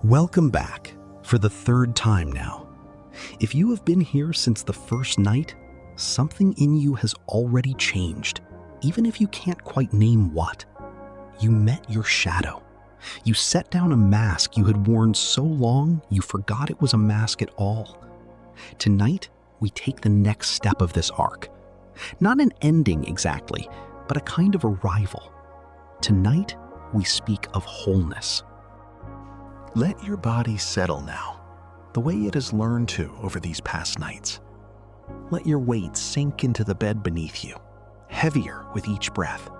Welcome back for the third time now. If you have been here since the first night, something in you has already changed, even if you can't quite name what. You met your shadow. You set down a mask you had worn so long you forgot it was a mask at all. Tonight, we take the next step of this arc. Not an ending exactly, but a kind of arrival. Tonight, we speak of wholeness. Let your body settle now, the way it has learned to over these past nights. Let your weight sink into the bed beneath you, heavier with each breath.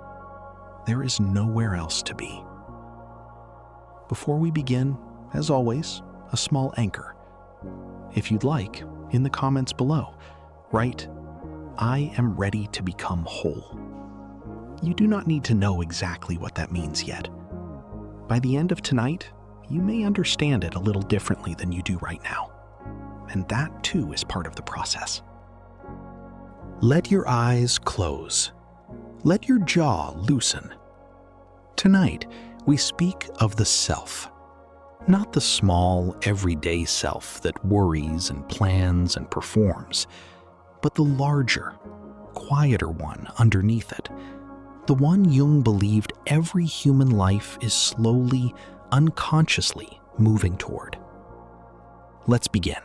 There is nowhere else to be. Before we begin, as always, a small anchor. If you'd like, in the comments below, write, "I am ready to become whole." You do not need to know exactly what that means yet. By the end of tonight, you may understand it a little differently than you do right now. And that too is part of the process. Let your eyes close. Let your jaw loosen. Tonight, we speak of the self. Not the small, everyday self that worries and plans and performs, but the larger, quieter one underneath it. The one Jung believed every human life is slowly, unconsciously moving toward. Let's begin.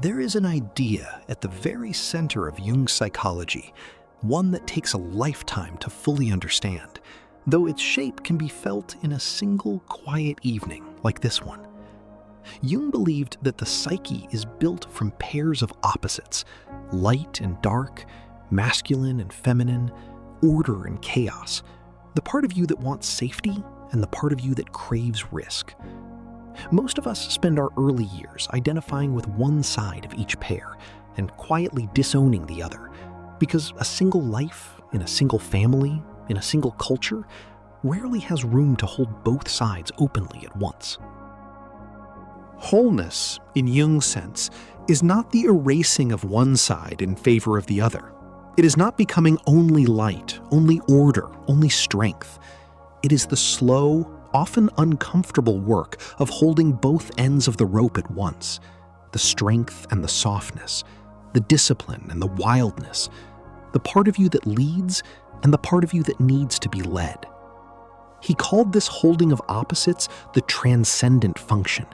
There is an idea at the very center of Jung's psychology, one that takes a lifetime to fully understand, though its shape can be felt in a single quiet evening like this one. Jung believed that the psyche is built from pairs of opposites, light and dark, masculine and feminine, order and chaos, the part of you that wants safety and the part of you that craves risk. Most of us spend our early years identifying with one side of each pair and quietly disowning the other, because a single life, in a single family, in a single culture, rarely has room to hold both sides openly at once. Wholeness, in Jung's sense, is not the erasing of one side in favor of the other. It is not becoming only light, only order, only strength. It is the slow, often uncomfortable work of holding both ends of the rope at once, the strength and the softness, the discipline and the wildness, the part of you that leads and the part of you that needs to be led. He called this holding of opposites the transcendent function,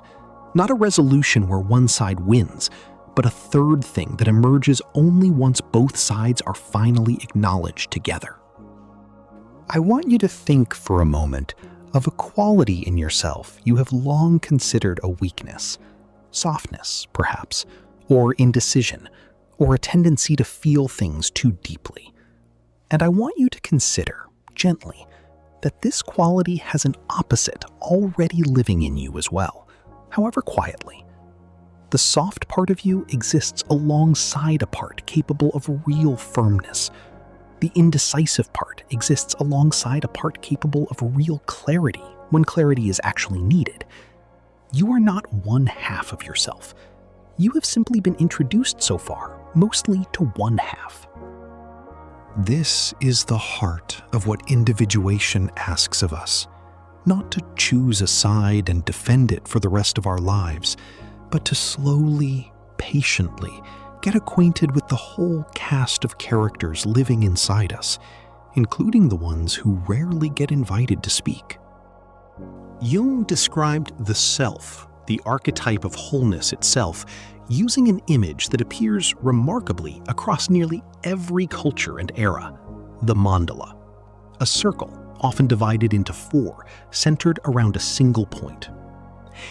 not a resolution where one side wins, but a third thing that emerges only once both sides are finally acknowledged together. I want you to think for a moment of a quality in yourself you have long considered a weakness, softness, perhaps, or indecision, or a tendency to feel things too deeply. And I want you to consider, gently, that this quality has an opposite already living in you as well, however quietly. The soft part of you exists alongside a part capable of real firmness. The indecisive part exists alongside a part capable of real clarity when clarity is actually needed. You are not one half of yourself. You have simply been introduced so far, mostly to one half. This is the heart of what individuation asks of us. Not to choose a side and defend it for the rest of our lives, but to slowly, patiently, get acquainted with the whole cast of characters living inside us, including the ones who rarely get invited to speak. Jung described the self, the archetype of wholeness itself, using an image that appears remarkably across nearly every culture and era, the mandala, a circle often divided into four, centered around a single point.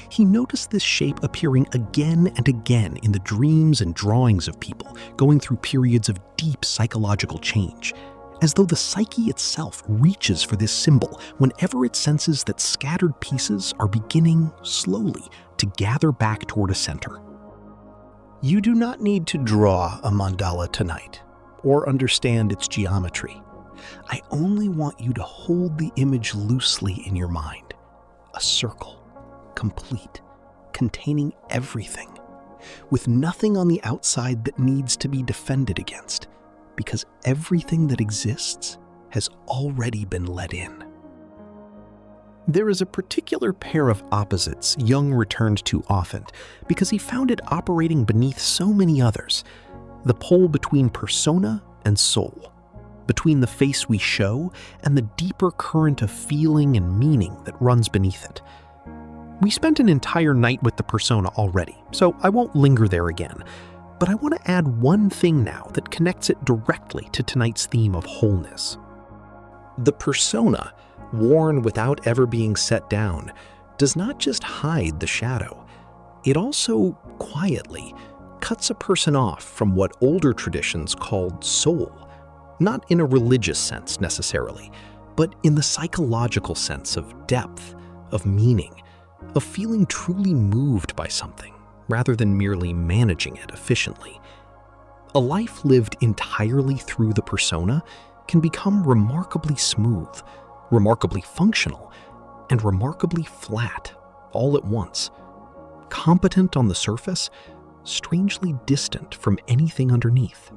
He noticed this shape appearing again and again in the dreams and drawings of people going through periods of deep psychological change, as though the psyche itself reaches for this symbol whenever it senses that scattered pieces are beginning, slowly, to gather back toward a center. You do not need to draw a mandala tonight, or understand its geometry. I only want you to hold the image loosely in your mind, a circle. Complete, containing everything, with nothing on the outside that needs to be defended against, because everything that exists has already been let in. There is a particular pair of opposites Jung returned to often because he found it operating beneath so many others: the pole between persona and soul, between the face we show and the deeper current of feeling and meaning that runs beneath it. We spent an entire night with the persona already, so I won't linger there again, but I want to add one thing now that connects it directly to tonight's theme of wholeness. The persona, worn without ever being set down, does not just hide the shadow. It also, quietly, cuts a person off from what older traditions called soul, not in a religious sense necessarily, but in the psychological sense of depth, of meaning, of feeling truly moved by something, rather than merely managing it efficiently. A life lived entirely through the persona can become remarkably smooth, remarkably functional, and remarkably flat, all at once. Competent on the surface, strangely distant from anything underneath.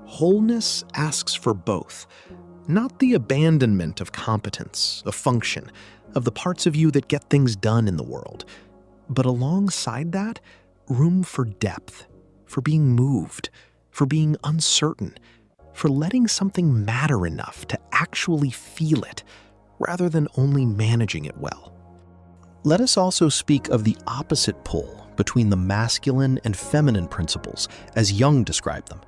Wholeness asks for both, not the abandonment of competence, of function, of the parts of you that get things done in the world, but alongside that, room for depth, for being moved, for being uncertain, for letting something matter enough to actually feel it, rather than only managing it well. Let us also speak of the opposite pole between the masculine and feminine principles, as Jung described them,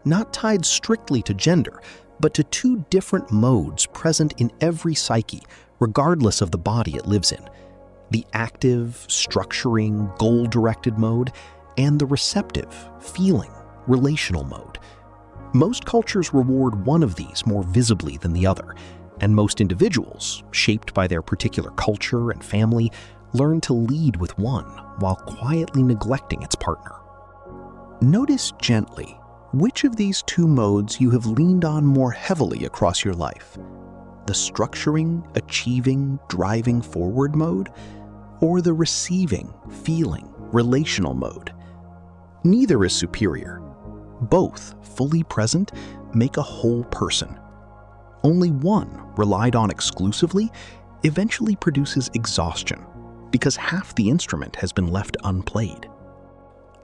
not tied strictly to gender, but to two different modes present in every psyche, regardless of the body it lives in: the active, structuring, goal-directed mode, and the receptive, feeling, relational mode. Most cultures reward one of these more visibly than the other, and most individuals, shaped by their particular culture and family, learn to lead with one while quietly neglecting its partner. Notice gently which of these two modes you have leaned on more heavily across your life: the structuring, achieving, driving forward mode, or the receiving, feeling, relational mode. Neither is superior. Both, fully present, make a whole person. Only one, relied on exclusively, eventually produces exhaustion, because half the instrument has been left unplayed.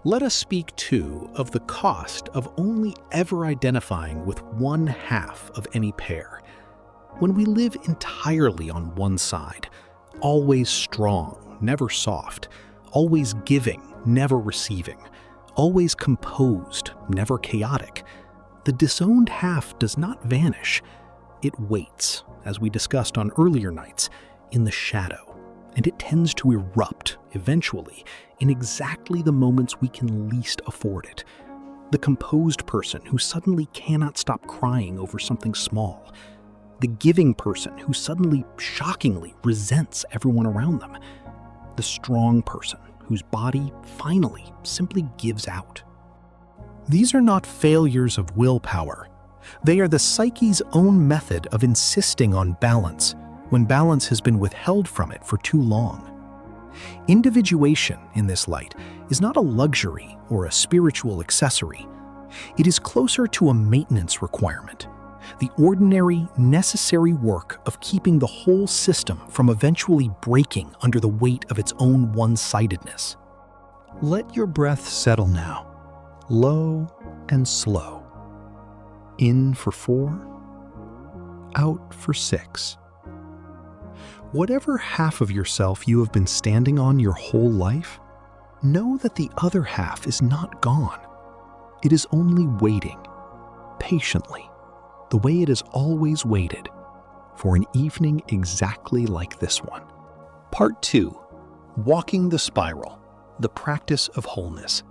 Let us speak, too, of the cost of only ever identifying with one half of any pair. When we live entirely on one side, always strong, never soft, always giving, never receiving, always composed, never chaotic, the disowned half does not vanish. It waits, as we discussed on earlier nights, in the shadow, and it tends to erupt, eventually, in exactly the moments we can least afford it. The composed person who suddenly cannot stop crying over something small. The giving person who suddenly, shockingly, resents everyone around them. The strong person whose body, finally, simply gives out. These are not failures of willpower. They are the psyche's own method of insisting on balance, when balance has been withheld from it for too long. Individuation, in this light, is not a luxury or a spiritual accessory. It is closer to a maintenance requirement, the ordinary, necessary work of keeping the whole system from eventually breaking under the weight of its own one-sidedness. Let your breath settle now, low and slow. In for 4, out for 6. Whatever half of yourself you have been standing on your whole life, know that the other half is not gone. It is only waiting, patiently, the way it has always waited, for an evening exactly like this one. Part 2. Walking the Spiral, the Practice of Wholeness.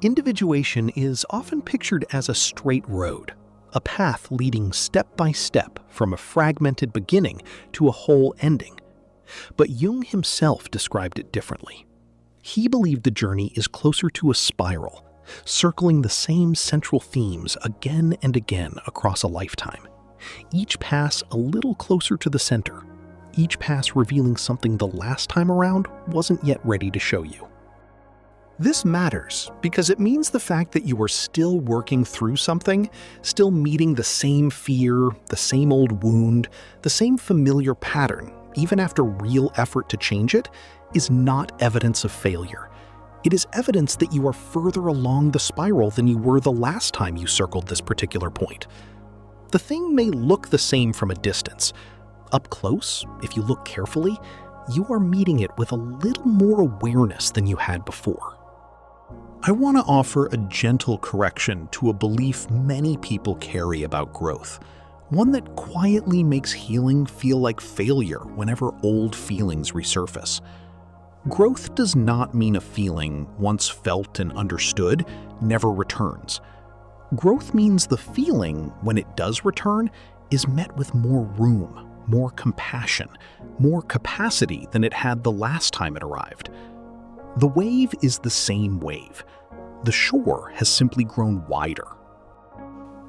Individuation is often pictured as a straight road, a path leading step by step from a fragmented beginning to a whole ending. But Jung himself described it differently. He believed the journey is closer to a spiral, circling the same central themes again and again across a lifetime. Each pass a little closer to the center, each pass revealing something the last time around wasn't yet ready to show you. This matters because it means the fact that you are still working through something, still meeting the same fear, the same old wound, the same familiar pattern, even after real effort to change it, is not evidence of failure. It is evidence that you are further along the spiral than you were the last time you circled this particular point. The thing may look the same from a distance. Up close, if you look carefully, you are meeting it with a little more awareness than you had before. I want to offer a gentle correction to a belief many people carry about growth, one that quietly makes healing feel like failure whenever old feelings resurface. Growth does not mean a feeling, once felt and understood, never returns. Growth means the feeling, when it does return, is met with more room, more compassion, more capacity than it had the last time it arrived. The wave is the same wave. The shore has simply grown wider.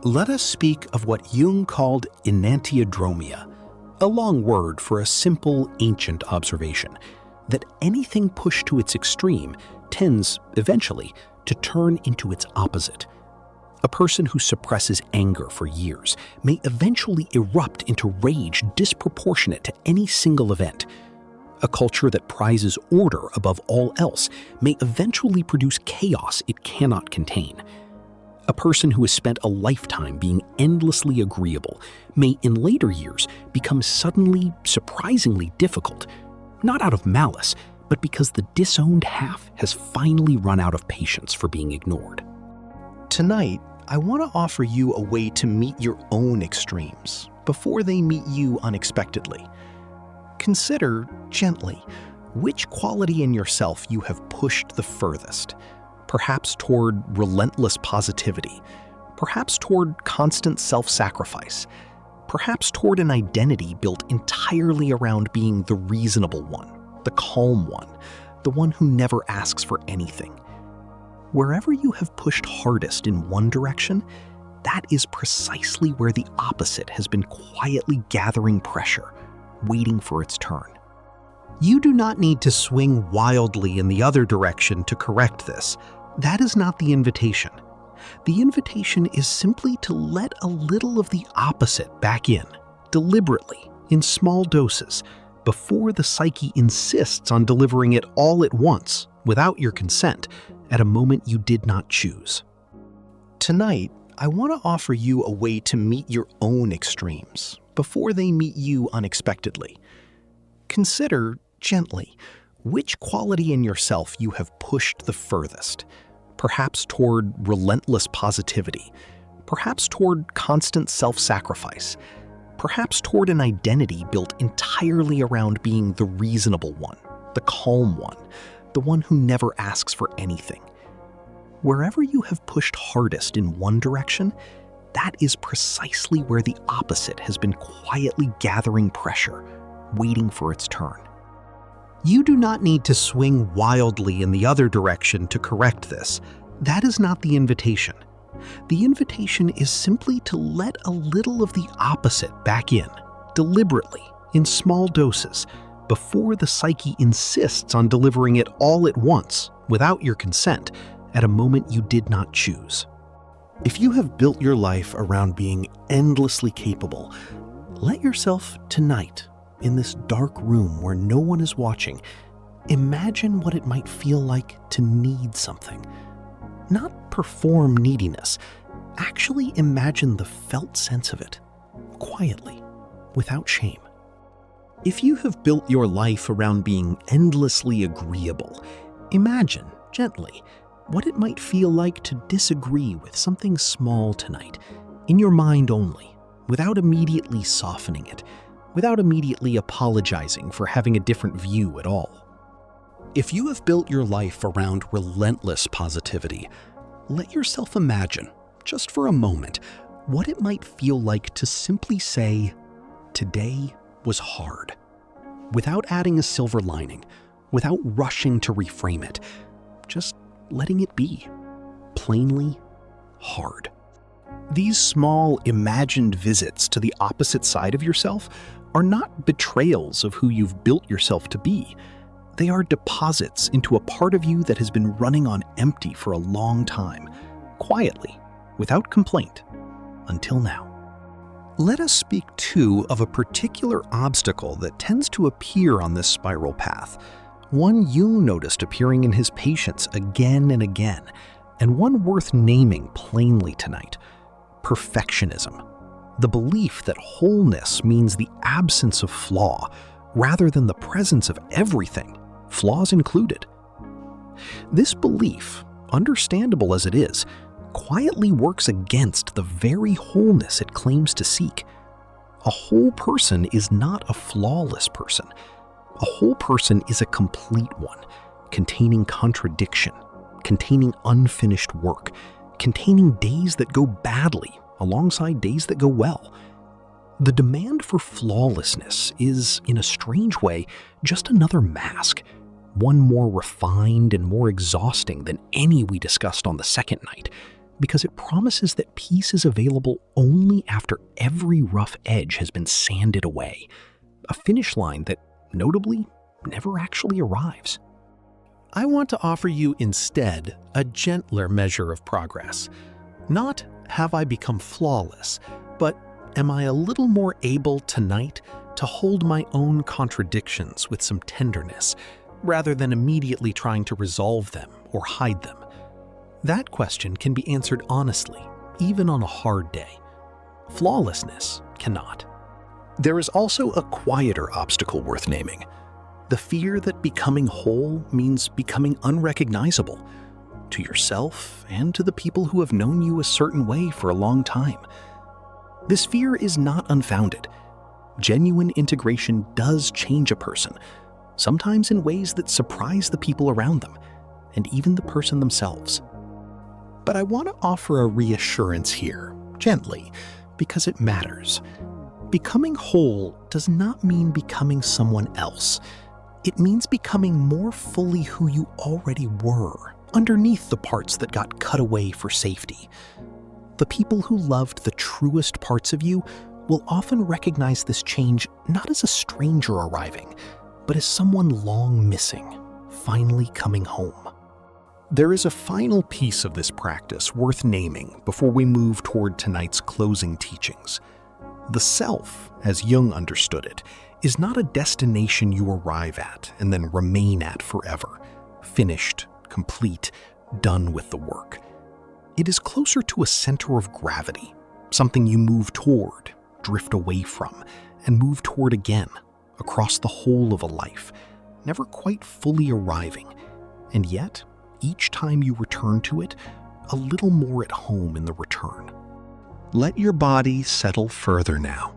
Let us speak of what Jung called enantiodromia, a long word for a simple, ancient observation, that anything pushed to its extreme tends, eventually, to turn into its opposite. A person who suppresses anger for years may eventually erupt into rage disproportionate to any single event. A culture that prizes order above all else may eventually produce chaos it cannot contain. A person who has spent a lifetime being endlessly agreeable may in later years become suddenly, surprisingly difficult, not out of malice, but because the disowned half has finally run out of patience for being ignored. Tonight, I want to offer you a way to meet your own extremes before they meet you unexpectedly. Consider, gently, which quality in yourself you have pushed the furthest, perhaps toward relentless positivity, perhaps toward constant self-sacrifice, perhaps toward an identity built entirely around being the reasonable one, the calm one, the one who never asks for anything. Wherever you have pushed hardest in one direction, that is precisely where the opposite has been quietly gathering pressure, waiting for its turn. You do not need to swing wildly in the other direction to correct this. That is not the invitation. The invitation is simply to let a little of the opposite back in, deliberately, in small doses, before the psyche insists on delivering it all at once, without your consent, at a moment you did not choose. Tonight, I want to offer you a way to meet your own extremes before they meet you unexpectedly. Consider, gently, which quality in yourself you have pushed the furthest, perhaps toward relentless positivity, perhaps toward constant self-sacrifice, perhaps toward an identity built entirely around being the reasonable one, the calm one, the one who never asks for anything. Wherever you have pushed hardest in one direction, that is precisely where the opposite has been quietly gathering pressure, waiting for its turn. You do not need to swing wildly in the other direction to correct this. That is not the invitation. The invitation is simply to let a little of the opposite back in, deliberately, in small doses, before the psyche insists on delivering it all at once, without your consent, at a moment you did not choose. If you have built your life around being endlessly capable, let yourself tonight, in this dark room where no one is watching, imagine what it might feel like to need something. Not perform neediness, actually imagine the felt sense of it, quietly, without shame. If you have built your life around being endlessly agreeable, imagine, gently, what it might feel like to disagree with something small tonight, in your mind only, without immediately softening it, without immediately apologizing for having a different view at all. If you have built your life around relentless positivity, let yourself imagine, just for a moment, what it might feel like to simply say, "Today was hard," without adding a silver lining, without rushing to reframe it, just letting it be, plainly hard. These small, imagined visits to the opposite side of yourself are not betrayals of who you've built yourself to be. They are deposits into a part of you that has been running on empty for a long time, quietly, without complaint, until now. Let us speak too of a particular obstacle that tends to appear on this spiral path, one Jung noticed appearing in his patients again and again, and one worth naming plainly tonight: perfectionism. The belief that wholeness means the absence of flaw, rather than the presence of everything, flaws included. This belief, understandable as it is, quietly works against the very wholeness it claims to seek. A whole person is not a flawless person. A whole person is a complete one, containing contradiction, containing unfinished work, containing days that go badly alongside days that go well. The demand for flawlessness is, in a strange way, just another mask, one more refined and more exhausting than any we discussed on the second night, because it promises that peace is available only after every rough edge has been sanded away, a finish line that, notably, never actually arrives. I want to offer you instead a gentler measure of progress. Not have I become flawless, but am I a little more able tonight to hold my own contradictions with some tenderness, rather than immediately trying to resolve them or hide them? That question can be answered honestly, even on a hard day. Flawlessness cannot. There is also a quieter obstacle worth naming: the fear that becoming whole means becoming unrecognizable to yourself and to the people who have known you a certain way for a long time. This fear is not unfounded. Genuine integration does change a person, sometimes in ways that surprise the people around them, and even the person themselves. But I want to offer a reassurance here, gently, because it matters. Becoming whole does not mean becoming someone else. It means becoming more fully who you already were, underneath the parts that got cut away for safety. The people who loved the truest parts of you will often recognize this change not as a stranger arriving, but as someone long missing, finally coming home. There is a final piece of this practice worth naming before we move toward tonight's closing teachings. The self, as Jung understood it, is not a destination you arrive at and then remain at forever, finished, complete, done with the work. It is closer to a center of gravity, something you move toward, drift away from, and move toward again, across the whole of a life, never quite fully arriving, and yet, each time you return to it, a little more at home in the return. Let your body settle further now.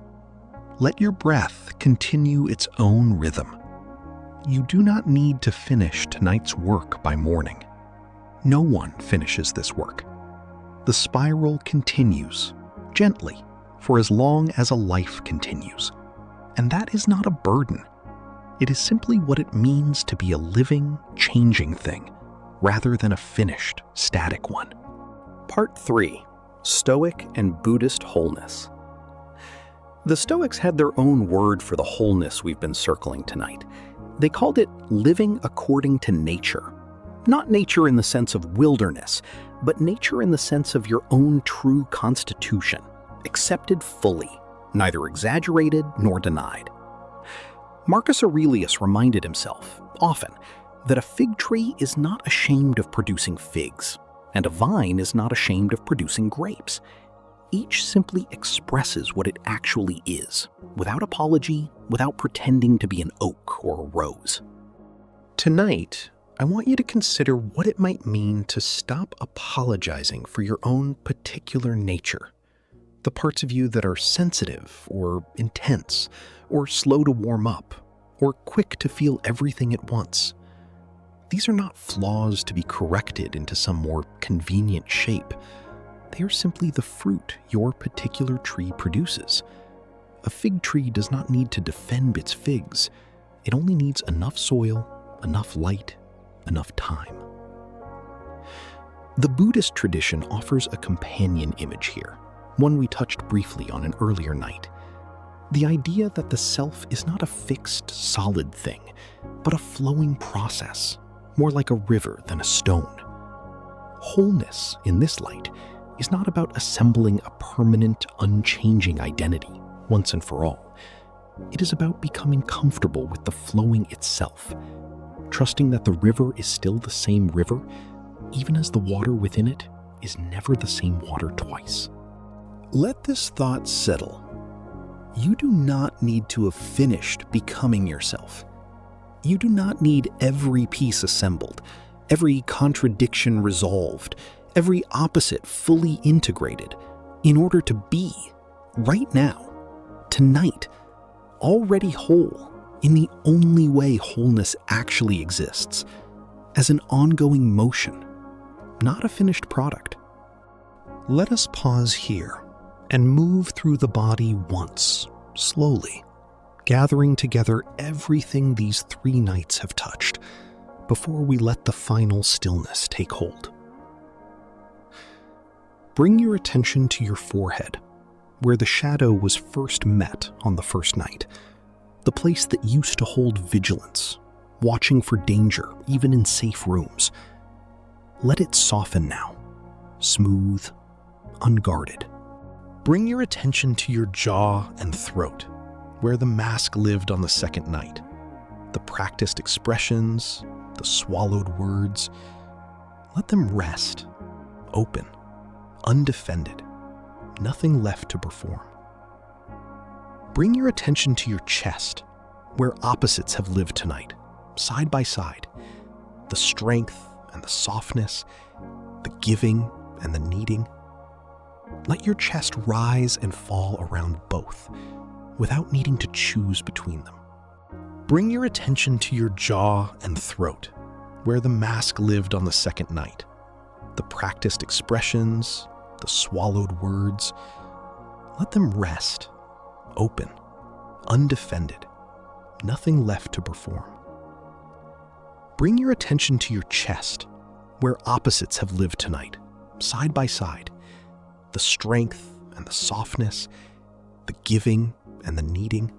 Let your breath continue its own rhythm. You do not need to finish tonight's work by morning. No one finishes this work. The spiral continues, gently, for as long as a life continues. And that is not a burden. It is simply what it means to be a living, changing thing, rather than a finished, static one. Part 3. Stoic and Buddhist Wholeness. The Stoics had their own word for the wholeness we've been circling tonight. They called it living according to nature. Not nature in the sense of wilderness, but nature in the sense of your own true constitution, accepted fully, neither exaggerated nor denied. Marcus Aurelius reminded himself, often, that a fig tree is not ashamed of producing figs, and a vine is not ashamed of producing grapes. Each simply expresses what it actually is, without apology, without pretending to be an oak or a rose. Tonight, I want you to consider what it might mean to stop apologizing for your own particular nature. The parts of you that are sensitive or intense, or slow to warm up, or quick to feel everything at once. These are not flaws to be corrected into some more convenient shape. They are simply the fruit your particular tree produces. A fig tree does not need to defend its figs. It only needs enough soil, enough light, enough time. The Buddhist tradition offers a companion image here, one we touched briefly on an earlier night. The idea that the self is not a fixed, solid thing, but a flowing process, more like a river than a stone. Wholeness, in this light, is not about assembling a permanent, unchanging identity once and for all. It is about becoming comfortable with the flowing itself, trusting that the river is still the same river, even as the water within it is never the same water twice. Let this thought settle. You do not need to have finished becoming yourself. You do not need every piece assembled, every contradiction resolved, every opposite fully integrated, in order to be, right now, tonight, already whole, in the only way wholeness actually exists, as an ongoing motion, not a finished product. Let us pause here and move through the body once, slowly, gathering together everything these 3 nights have touched, before we let the final stillness take hold. Bring your attention to your forehead, where the shadow was first met on the first night, the place that used to hold vigilance, watching for danger even in safe rooms. Let it soften now, smooth, unguarded. Bring your attention to your jaw and throat, where the mask lived on the second night, the practiced expressions, the swallowed words. Let them rest, open, undefended, nothing left to perform. Bring your attention to your chest, where opposites have lived tonight, side by side, the strength and the softness, the giving and the needing. Let your chest rise and fall around both, without needing to choose between them. Bring your attention to your jaw and throat, where the mask lived on the second night, the practiced expressions, the swallowed words. Let them rest, open, undefended, nothing left to perform. Bring your attention to your chest, where opposites have lived tonight, side by side, the strength and the softness, the giving and the needing.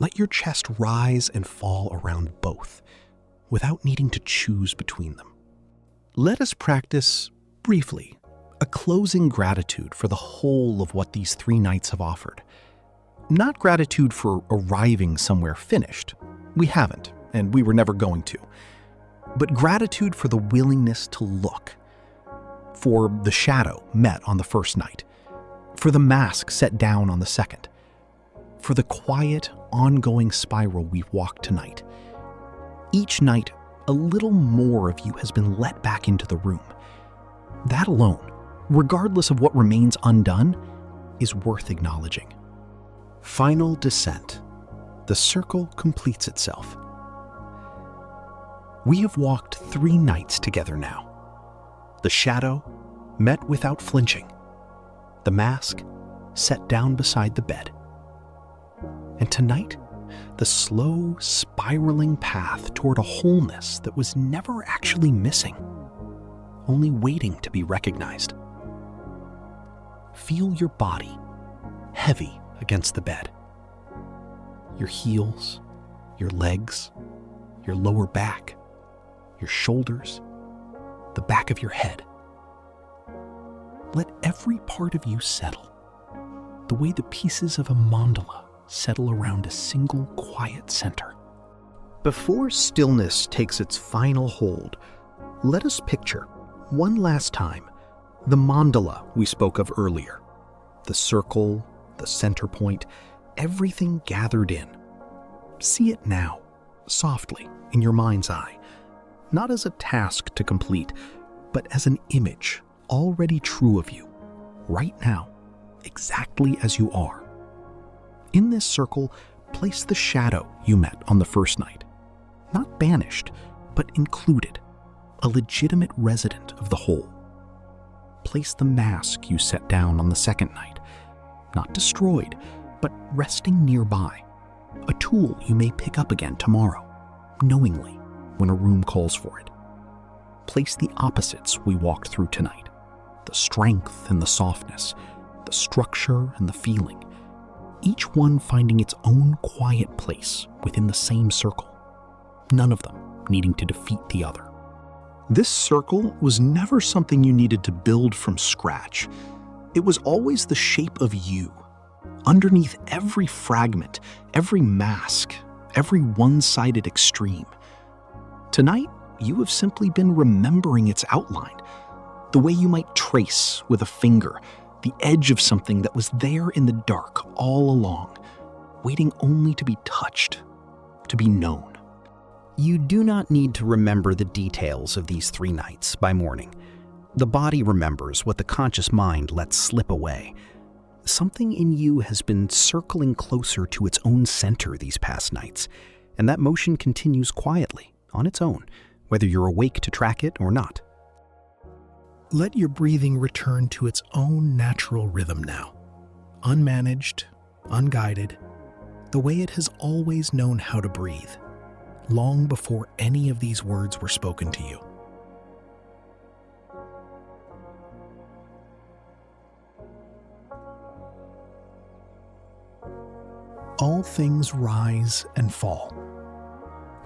Let your chest rise and fall around both, without needing to choose between them. Let us practice, briefly, a closing gratitude for the whole of what these 3 nights have offered. Not gratitude for arriving somewhere finished. We haven't, and we were never going to. But gratitude for the willingness to look, for the shadow met on the first night, for the mask set down on the second, for the quiet, ongoing spiral we've walked tonight. Each night, a little more of you has been let back into the room. That alone, regardless of what remains undone, is worth acknowledging. Final descent. The circle completes itself. We have walked 3 nights together now. The shadow met without flinching. The mask set down beside the bed. And tonight, the slow, spiraling path toward a wholeness that was never actually missing, only waiting to be recognized. Feel your body, heavy against the bed. Your heels, your legs, your lower back, your shoulders, the back of your head. Let every part of you settle, the way the pieces of a mandala settle around a single quiet center. Before stillness takes its final hold, let us picture, one last time, the mandala we spoke of earlier. The circle, the center point, everything gathered in. See it now, softly, in your mind's eye, not as a task to complete, but as an image already true of you, right now, exactly as you are. In this circle, place the shadow you met on the first night. Not banished, but included, a legitimate resident of the whole. Place the mask you set down on the second night, not destroyed, but resting nearby, a tool you may pick up again tomorrow, knowingly, when a room calls for it. Place the opposites we walked through tonight, the strength and the softness, the structure and the feeling, each one finding its own quiet place within the same circle, none of them needing to defeat the other. This circle was never something you needed to build from scratch. It was always the shape of you. Underneath every fragment, every mask, every one-sided extreme. Tonight, you have simply been remembering its outline, the way you might trace with a finger the edge of something that was there in the dark all along, waiting only to be touched, to be known. You do not need to remember the details of these 3 nights by morning. The body remembers what the conscious mind lets slip away. Something in you has been circling closer to its own center these past nights, and that motion continues quietly, on its own, whether you're awake to track it or not. Let your breathing return to its own natural rhythm now, unmanaged, unguided, the way it has always known how to breathe, long before any of these words were spoken to you. All things rise and fall.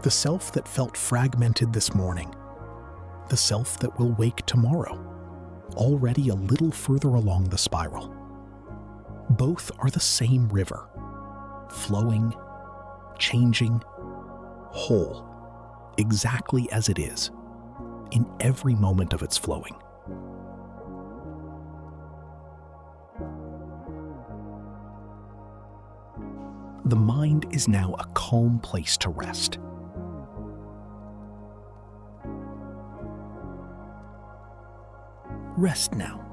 The self that felt fragmented this morning, the self that will wake tomorrow, already a little further along the spiral. Both are the same river, flowing, changing, whole, exactly as it is, in every moment of its flowing. The mind is now a calm place to rest. Rest now.